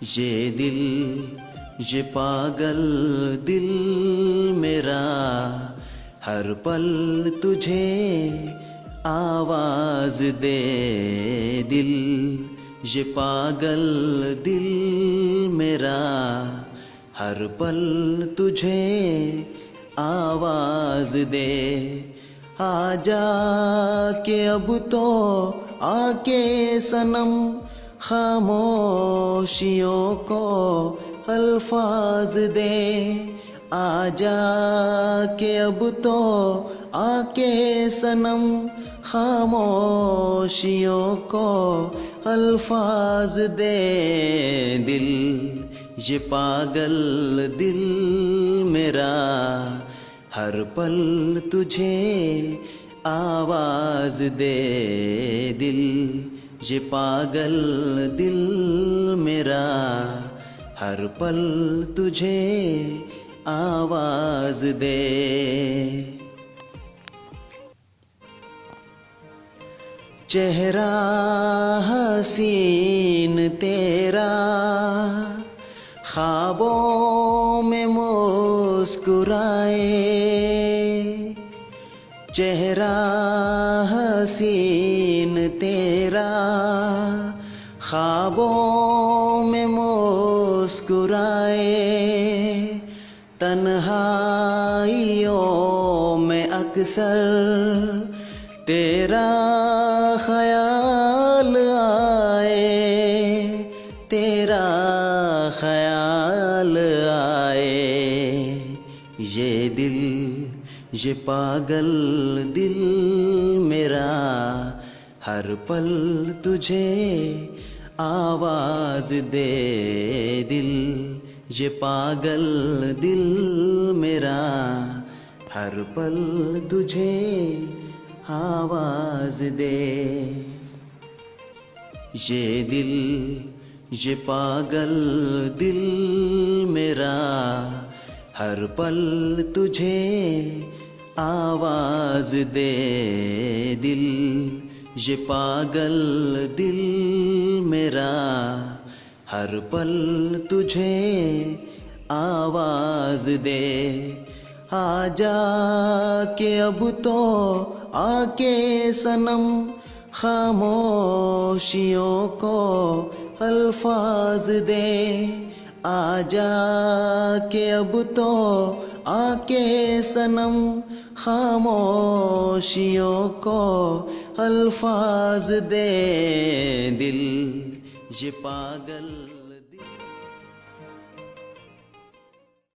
ये दिल, ये पागल दिल मेरा, हर पल तुझे आवाज दे। दिल, ये पागल दिल मेरा, हर पल तुझे आवाज दे। आजा के अब तो आके सनम, खामोशियों को अल्फाज दे। आजा के अब तो आके सनम, खामोशियों को अल्फाज दे। दिल, ये पागल दिल मेरा, हर पल तुझे आवाज दे। दिल, ये पागल दिल मेरा, हर पल तुझे आवाज दे। चेहरा हसीन तेरा, ख्वाबों में मुस्कुराए। चेहरा हसीन तेरा, ख्वाबों में मुस्कुराए। तन्हाइयों में अक्सर तेरा ख्याल आए, तेरा ख्याल आए। ये दिल, ये पागल दिल मेरा, हर पल तुझे आवाज दे। दिल, ये पागल दिल मेरा, हर पल तुझे आवाज दे। ये दिल, ये पागल दिल मेरा, हर पल तुझे आवाज दे। दिल, ये पागल दिल मेरा, हर पल तुझे आवाज दे। आजा के अब तो आके सनम, खामोशियों को अल्फाज दे। आजा के अब तो आके सनम, खामोशियों को अल्फाज दे। दिल, ये पागल